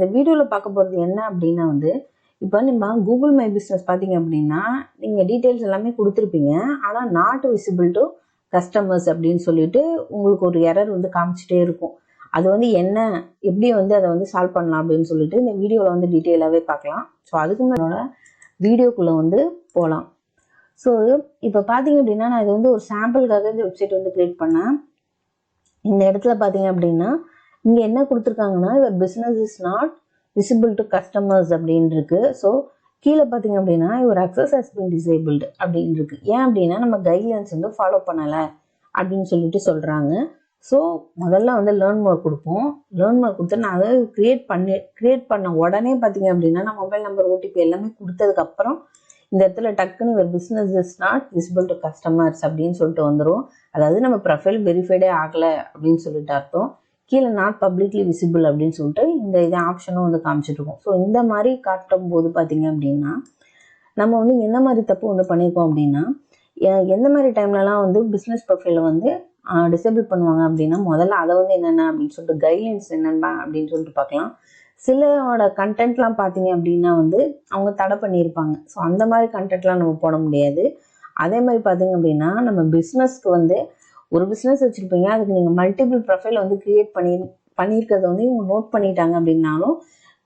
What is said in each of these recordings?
இந்த வீடியோவில் பார்க்க போகிறது என்ன அப்படின்னா வந்து இப்போ நம்ம கூகுள் மை பிஸ்னஸ் பார்த்தீங்க அப்படின்னா நீங்கள் டீட்டெயில்ஸ் எல்லாமே கொடுத்துருப்பீங்க. ஆனால் நாட் விசிபிள் டு கஸ்டமர்ஸ் அப்படின்னு சொல்லிட்டு உங்களுக்கு ஒரு எரர் வந்து காமிச்சிட்டே இருக்கும். அது வந்து என்ன, எப்படி வந்து அதை வந்து சால்வ் பண்ணலாம் அப்படின்னு சொல்லிட்டு இந்த வீடியோவில் வந்து டீட்டெயிலாகவே பார்க்கலாம். ஸோ அதுக்கு முன்னாடி வீடியோக்குள்ளே வந்து போகலாம். ஸோ இப்போ பார்த்தீங்க அப்படின்னா நான் இது வந்து ஒரு சாம்பிளுக்காக இந்த வெப்சைட் வந்து க்ரியேட் பண்ணேன். இந்த இடத்துல பார்த்தீங்க அப்படின்னா இங்கே என்ன கொடுத்துருக்காங்கன்னா your business is not visible to customers அப்படின்னு இருக்கு. ஸோ கீழே பார்த்தீங்க அப்படின்னா your access has been disabled அப்படின்னு இருக்கு. ஏன் அப்படின்னா நம்ம கைட்லைன்ஸ் வந்து ஃபாலோ பண்ணலை அப்படின்னு சொல்லிட்டு சொல்கிறாங்க. ஸோ முதல்ல வந்து லேர்ன் மோர் கொடுப்போம். லேர்ன் மோர் கொடுத்து நான் அதை க்ரியேட் பண்ண உடனே பார்த்தீங்க அப்படின்னா நான் மொபைல் நம்பர் ஓடிபி எல்லாமே கொடுத்ததுக்கப்புறம் இந்த இடத்துல டக்குன்னு ஒரு business is not visible to customers அப்படின்னு சொல்லிட்டு வந்துடும். அதாவது நம்ம ப்ரொஃபைல் வெரிஃபைடே ஆகலை அப்படின்னு சொல்லிட்டு அர்த்தம். கீழே நாட் பப்ளிக்லி விசிபிள் அப்படின்னு சொல்லிட்டு இந்த ஆப்ஷனும் வந்து காமிச்சிட்ருக்கோம். ஸோ இந்த மாதிரி காட்டும் போது பார்த்தீங்க அப்படின்னா நம்ம வந்து என்ன மாதிரி தப்பு வந்து பண்ணியிருக்கோம் அப்படின்னா எந்த மாதிரி டைம்லலாம் வந்து பிஸ்னஸ் ப்ரொஃபைலை வந்து டிசேபிள் பண்ணுவாங்க அப்படின்னா முதல்ல அதை வந்து என்னென்ன அப்படின்னு சொல்லிட்டு கைட்லைன்ஸ் என்னென்ன அப்படின்னு சொல்லிட்டு பார்க்கலாம். சிலோட கண்டென்ட்லாம் பார்த்தீங்க அப்படின்னா வந்து அவங்க தடை பண்ணியிருப்பாங்க. ஸோ அந்த மாதிரி கண்டென்ட்லாம் நம்ம போட முடியாது. அதே மாதிரி பார்த்தீங்க அப்படின்னா நம்ம பிஸ்னஸ்க்கு வந்து ஒரு பிஸ்னஸ் வச்சுருப்பீங்க, அதுக்கு நீங்கள் மல்டிபிள் ப்ரொஃபைல் வந்து க்ரியேட் பண்ணியிருக்கிறத வந்து இவங்க நோட் பண்ணிட்டாங்க அப்படின்னாலும்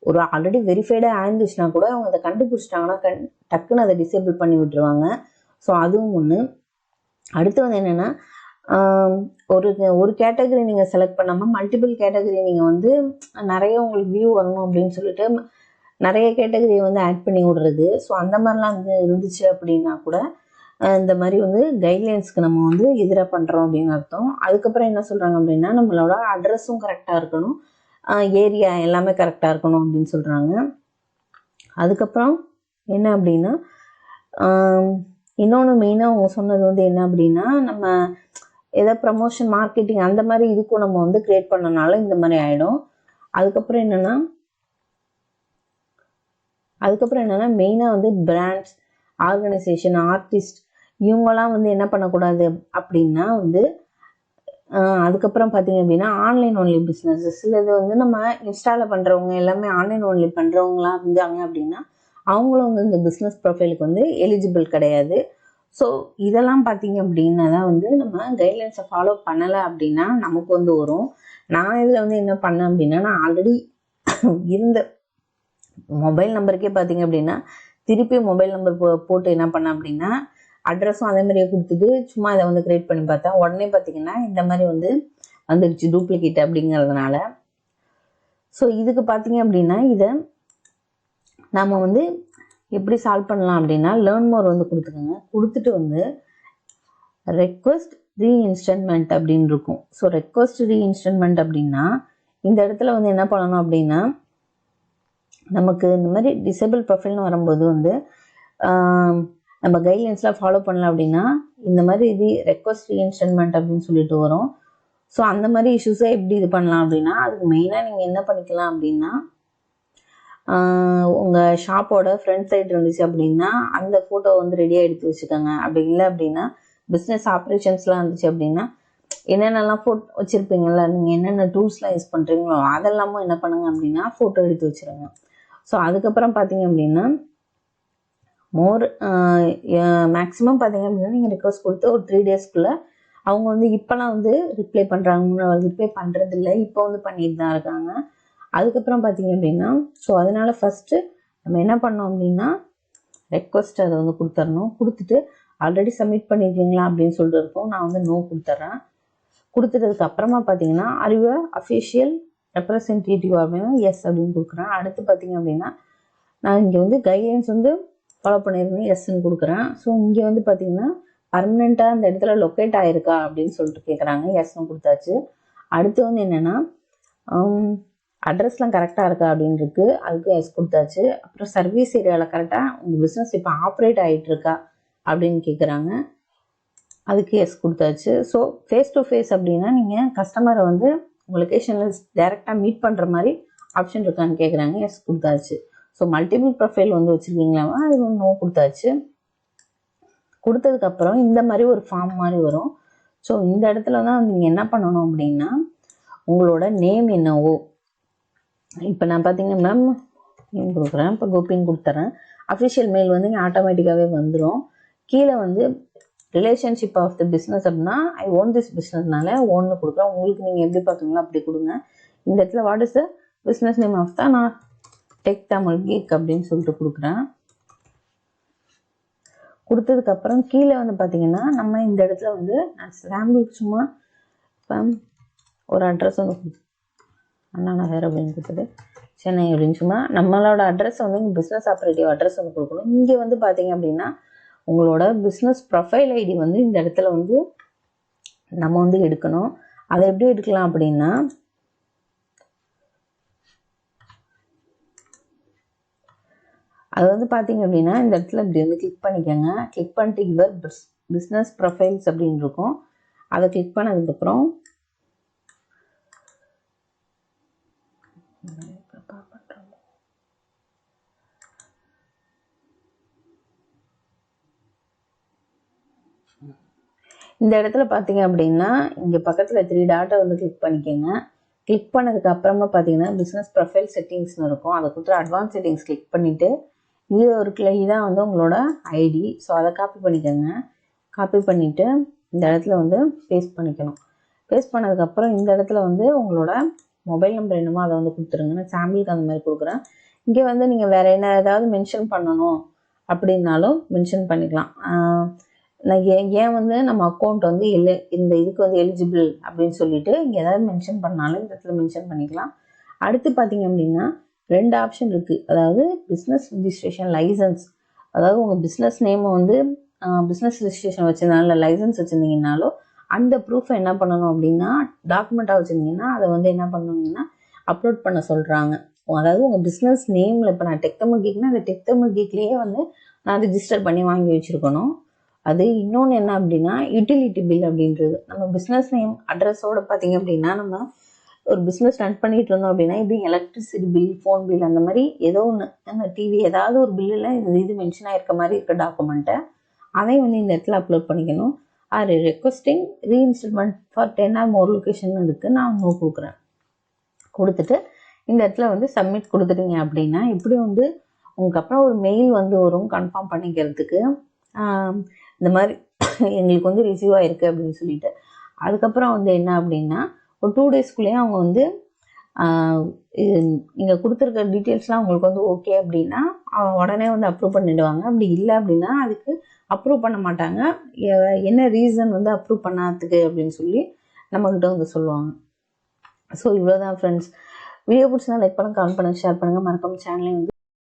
ஒரு ஆல்ரெடி வெரிஃபைடாக ஆயிருந்துச்சுன்னா கூட அவங்க அதை கண்டுபிடிச்சிட்டாங்கன்னா டக்குன்னு அதை டிசேபிள் பண்ணி விட்டுருவாங்க. ஸோ அதுவும் ஒன்று. அடுத்து வந்து என்னென்னா ஒரு கேட்டகரி நீங்கள் செலக்ட் பண்ணாமல் மல்டிபிள் கேட்டகரி நீங்கள் வந்து நிறைய உங்களுக்கு வியூ வரணும் அப்படின்னு சொல்லிட்டு நிறைய கேட்டகரியை வந்து ஆட் பண்ணி விடுறது. ஸோ அந்த மாதிரிலாம் வந்து இருந்துச்சு அப்படின்னா கூட இந்த மாதிரி வந்து கைட்லைன்ஸ்க்கு நம்ம வந்து எதிராக பண்ணுறோம் அப்படின்னு அர்த்தம். அதுக்கப்புறம் என்ன சொல்கிறாங்க அப்படின்னா நம்மளோட அட்ரஸும் கரெக்டாக இருக்கணும், ஏரியா எல்லாமே கரெக்டாக இருக்கணும் அப்படின்னு சொல்கிறாங்க. அதுக்கப்புறம் என்ன அப்படின்னா இன்னொன்று மெயினாக அவங்க சொன்னது வந்து என்ன அப்படின்னா நம்ம ஏதோ ப்ரமோஷன் மார்க்கெட்டிங் அந்த மாதிரி இதுக்கும் நம்ம வந்து க்ரியேட் பண்ணனால இந்த மாதிரி ஆகிடும். அதுக்கப்புறம் என்னென்னா மெயினாக வந்து பிராண்ட்ஸ், ஆர்கனைசேஷன், ஆர்டிஸ்ட் இவங்கெல்லாம் வந்து என்ன பண்ணக்கூடாது அப்படின்னா வந்து அதுக்கப்புறம் பார்த்தீங்க அப்படின்னா ஆன்லைன் ஒன்லி பிஸ்னஸ் சிலது வந்து நம்ம இன்ஸ்டாவில் பண்ணுறவங்க எல்லாமே ஆன்லைன் ஒன்லி பண்ணுறவங்களாம் இருந்தாங்க அப்படின்னா அவங்களும் வந்து இந்த பிஸ்னஸ் ப்ரொஃபைலுக்கு வந்து எலிஜிபிள் கிடையாது. ஸோ இதெல்லாம் பார்த்தீங்க அப்படின்னா தான் வந்து நம்ம கைட்லைன்ஸை ஃபாலோ பண்ணலை அப்படின்னா நமக்கு வந்து வரும். நான் இதில் வந்து என்ன பண்ணேன் அப்படின்னா நான் ஆல்ரெடி இருந்த மொபைல் நம்பருக்கே பார்த்தீங்க அப்படின்னா திருப்பி மொபைல் நம்பர் போட்டு என்ன பண்ணேன் அப்படின்னா அட்ரஸும் அதே மாதிரியே கொடுத்துட்டு சும்மா இதை வந்து க்ரியேட் பண்ணி பார்த்தேன். உடனே பார்த்தீங்கன்னா இந்த மாதிரி வந்து வந்துடுச்சு டூப்ளிகேட் அப்படிங்கிறதுனால. ஸோ இதுக்கு பார்த்தீங்க அப்படின்னா இதை நம்ம வந்து எப்படி சால்வ் பண்ணலாம் அப்படின்னா லேர்ன் மோர் வந்து கொடுத்துக்கோங்க. கொடுத்துட்டு வந்து ரெக்வஸ்ட் ரீஇன்ஸ்டன்மெண்ட் அப்படின்னு இருக்கும். ஸோ ரெக்வஸ்ட் ரீஇன்ஸ்டன்மெண்ட் அப்படின்னா இந்த இடத்துல வந்து என்ன பண்ணணும் அப்படின்னா நமக்கு இந்த மாதிரி டிசேபிள் ப்ரொஃபைல்னு வரும்போது வந்து நம்ம கைட்லைன்ஸ்லாம் ஃபாலோ பண்ணலாம் அப்படின்னா இந்த மாதிரி ரெக்வஸ்ட் ரீஇன்ஸ்டன்மெண்ட் அப்படின்னு சொல்லிட்டு வரும். ஸோ அந்த மாதிரி இஷ்யூஸை எப்படி இது பண்ணலாம் அப்படின்னா அதுக்கு மெயினாக நீங்கள் என்ன பண்ணிக்கலாம் அப்படின்னா உங்கள் ஷாப்போட ஃப்ரண்ட் சைடு இருந்துச்சு அப்படின்னா அந்த ஃபோட்டோ வந்து ரெடியாக எடுத்து வச்சுக்கோங்க. அப்படி இல்லை அப்படின்னா பிஸ்னஸ் ஆப்ரேஷன்ஸ்லாம் இருந்துச்சு அப்படின்னா என்னென்னலாம் ஃபோட்டோ வச்சுருப்பீங்களா, நீங்கள் என்னென்ன டூல்ஸ்லாம் யூஸ் பண்ணுறீங்களோ அதெல்லாமும் என்ன பண்ணுங்க அப்படின்னா ஃபோட்டோ எடுத்து வச்சுருங்க. ஸோ அதுக்கப்புறம் பார்த்தீங்க அப்படின்னா மேக்ஸிமம் பார்த்தீங்க அப்படின்னா நீங்கள் ரிக்வஸ்ட் கொடுத்து ஒரு 3 டேஸ்க்குள்ளே அவங்க வந்து இப்போலாம் வந்து ரிப்ளை பண்ணுறாங்க, ரிப்ளை பண்ணுறதில்ல, இப்போ வந்து பண்ணிட்டு தான் இருக்காங்க. அதுக்கப்புறம் பார்த்தீங்க அப்படின்னா ஸோ அதனால் ஃபஸ்ட்டு நம்ம என்ன பண்ணோம் அப்படின்னா ரெக்வஸ்ட் அதை வந்து கொடுத்துடணும். கொடுத்துட்டு ஆல்ரெடி சப்மிட் பண்ணியிருக்கீங்களா அப்படின்னு சொல்லிட்டு இருக்கோம். நான் வந்து நோ கொடுத்துட்றேன். கொடுத்துட்டதுக்கு அப்புறமா பார்த்தீங்கன்னா அறிவு அஃபிஷியல் ரெப்ரசன்டேட்டிவ் அப்படின்னா எஸ் அப்படின்னு கொடுக்குறேன். அடுத்து பார்த்தீங்க அப்படின்னா நான் இங்கே வந்து கைட்லைன்ஸ் வந்து ஃபாலோ பண்ணியிருக்கேன், எஸ்ன்னு கொடுக்குறேன். ஸோ இங்கே வந்து பார்த்தீங்கன்னா பர்மனெண்ட்டாக அந்த இடத்துல லொக்கேட் ஆகிருக்கா அப்படின்னு சொல்லிட்டு கேட்குறாங்க, எஸ்ன்னு கொடுத்தாச்சு. அடுத்து வந்து என்னென்னா அட்ரஸ்லாம் கரெக்டாக இருக்கா அப்படின்னு இருக்குது, அதுக்கு எஸ் கொடுத்தாச்சு. அப்புறம் சர்வீஸ் ஏரியாவில் கரெக்டாக உங்கள் பிஸ்னஸ் இப்போ ஆப்ரேட் ஆகிட்டுருக்கா அப்படின்னு கேட்குறாங்க, அதுக்கு எஸ் கொடுத்தாச்சு. ஸோ ஃபேஸ் டு ஃபேஸ் அப்படின்னா நீங்கள் கஸ்டமரை வந்து உங்கள் லொக்கேஷனில் டைரெக்டாக மீட் பண்ணுற மாதிரி ஆப்ஷன் இருக்கான்னு கேட்குறாங்க, எஸ் கொடுத்தாச்சு. ஸோ மல்டிபிள் ப்ரொஃபைல் வந்து வச்சுருக்கீங்களா, அது நோ கொடுத்தாச்சு. கொடுத்ததுக்கப்புறம் இந்த மாதிரி ஒரு ஃபார்ம் மாதிரி வரும். ஸோ இந்த இடத்துல தான் நீங்கள் என்ன பண்ணணும் அப்படின்னா உங்களோட நேம் என்னவோ இப்போ நான் பார்த்தீங்கன்னா மேம் நேம் கொடுக்குறேன். இப்போ கோபின்னு கொடுத்துறேன். அஃபிஷியல் மெயில் வந்து இங்கே ஆட்டோமேட்டிக்காகவே வந்துடும். கீழே வந்து ரிலேஷன்ஷிப் ஆஃப் த பிஸ்னஸ் அப்படின்னா ஐ ஓன் திஸ் பிஸ்னஸ்னால ஓன்னு கொடுக்குறேன். உங்களுக்கு நீங்கள் எப்படி பார்த்தீங்களோ அப்படி கொடுங்க. இந்த இடத்துல what is the business name of தான் நான் டெக் தமிழ் கீக் அப்படின்னு சொல்லிட்டு கொடுக்குறேன். கொடுத்ததுக்கப்புறம் கீழே வந்து பார்த்தீங்கன்னா நம்ம இந்த இடத்துல வந்து நான் சாம்பிளுக்கு சும்மா ஒரு அட்ரஸ் வந்து அண்ணா நகர் அப்படின்னு கொடுத்தது சென்னை அப்படின்னு சும்மா நம்மளோட அட்ரஸ் வந்து இங்கே பிஸ்னஸ் ஆப்ரேட்டிவ் அட்ரஸ் வந்து கொடுக்கணும். இங்கே வந்து பார்த்தீங்க அப்படின்னா உங்களோட பிஸ்னஸ் ப்ரொஃபைல் ஐடி வந்து இந்த இடத்துல வந்து நம்ம வந்து எடுக்கணும். அதை எப்படி எடுக்கலாம் அப்படின்னா அது வந்து பார்த்தீங்க அப்படின்னா இந்த இடத்துல இப்படி வந்து கிளிக் பண்ணிக்கோங்க. கிளிக் பண்ணிட்டு யுவர் பிஸ்னஸ் ப்ரொஃபைல்ஸ் அப்படின்னு இருக்கும். அதை கிளிக் பண்ணதுக்கப்புறம் இந்த இடத்துல பார்த்தீங்க அப்படின்னா இங்கே பக்கத்தில் 3 டாட்டை வந்து கிளிக் பண்ணிக்கோங்க. கிளிக் பண்ணதுக்கு அப்புறமா பார்த்தீங்கன்னா பிஸ்னஸ் ப்ரொஃபைல் செட்டிங்ஸ்னு இருக்கும். அதை கொடுத்து அட்வான்ஸ் செட்டிங்ஸ் கிளிக் பண்ணிவிட்டு இது ஒரு இதான் வந்து உங்களோட ஐடி. ஸோ அதை காப்பி பண்ணிக்கோங்க. காப்பி பண்ணிவிட்டு இந்த இடத்துல வந்து பேஸ்ட் பண்ணிக்கணும். பேஸ்ட் பண்ணதுக்கப்புறம் இந்த இடத்துல வந்து உங்களோட மொபைல் நம்பர் என்னமோ அதை வந்து கொடுத்துருங்க. நான் சாம்பிளுக்கு அந்த மாதிரி கொடுக்குறேன். இங்கே வந்து நீங்கள் வேறு என்ன ஏதாவது மென்ஷன் பண்ணணும் அப்படின்னாலும் மென்ஷன் பண்ணிக்கலாம். நான் ஏன் வந்து நம்ம அக்கௌண்ட் வந்து இந்த இதுக்கு வந்து எலிஜிபிள் அப்படின்னு சொல்லிட்டு இங்கே ஏதாவது மென்ஷன் பண்ணாலும் இந்த இடத்துல மென்ஷன் பண்ணிக்கலாம். அடுத்து பார்த்தீங்க அப்படின்னா 2 ஆப்ஷன் இருக்குது. அதாவது பிஸ்னஸ் ரிஜிஸ்ட்ரேஷன் லைசன்ஸ், அதாவது உங்கள் பிஸ்னஸ் நேமை வந்து பிஸ்னஸ் ரிஜிஸ்ட்ரேஷன் வச்சுருந்தாலும் லைசன்ஸ் வச்சுருந்தீங்கன்னாலோ அந்த ப்ரூஃபை என்ன பண்ணணும் அப்படின்னா டாக்குமெண்ட்டாக வச்சுருந்தீங்கன்னா அதை வந்து என்ன பண்ணணுங்கன்னா அப்லோட் பண்ண சொல்கிறாங்க. அதாவது உங்கள் பிஸ்னஸ் நேமில் இப்போ நான் டெக் தமிழ் கீக்னா அந்த டெக் தமிழ் கீக்லேயே வந்து நான் ரிஜிஸ்டர் பண்ணி வாங்கி வச்சுருக்கணும். அது இன்னொன்று என்ன அப்படின்னா யூட்டிலிட்டி பில் அப்படின்றது நம்ம பிஸ்னஸ் நேம் அட்ரஸோடு பார்த்தீங்க அப்படின்னா நம்ம ஒரு பிஸ்னஸ் ரன் பண்ணிட்டு இருந்தோம் அப்படின்னா இப்படி எலக்ட்ரிசிட்டி பில், ஃபோன் பில், அந்த மாதிரி ஏதோ ஒன்று அந்த டிவி ஏதாவது ஒரு பில்லில் இது மென்ஷன் ஆகிருக்க மாதிரி இருக்க டாக்குமெண்ட்டை அதையும் வந்து இந்த இடத்துல அப்லோட் பண்ணிக்கணும். Are requesting reinstallment for 10 or more location இருக்குது. நான் நோ கொடுக்குறேன். கொடுத்துட்டு இந்த இடத்துல வந்து சப்மிட் கொடுத்துட்டீங்க அப்படின்னா இப்படி வந்து உங்களுக்கு அப்புறம் ஒரு மெயில் வந்து வரும் கன்ஃபார்ம் பண்ணிக்கிறதுக்கு இந்த மாதிரி எங்களுக்கு வந்து ரிசீவ் ஆகிருக்கு அப்படின்னு சொல்லிட்டு. அதுக்கப்புறம் வந்து என்ன அப்படின்னா ஒரு 2 daysக்குள்ளேயே அவங்க வந்து நீங்கள் கொடுத்துருக்க டீட்டெயில்ஸ்லாம் அவங்களுக்கு வந்து ஓகே அப்படின்னா உடனே வந்து அப்ரூவ் பண்ணிவிடுவாங்க. அப்படி இல்லை அப்படின்னா அதுக்கு அப்ரூவ் பண்ண மாட்டாங்க. என்ன ரீசன் வந்து அப்ரூவ் பண்ணாததுக்கு அப்படின்னு சொல்லி நம்மக்கிட்ட வந்து சொல்லுவாங்க. ஸோ இவ்வளோதான் ஃப்ரெண்ட்ஸ். வீடியோ பிடிச்சா லைக் பண்ணுங்கள், கமெண்ட் பண்ணுங்கள், ஷேர் பண்ணுங்கள். மறக்காம சேனலையும் வந்து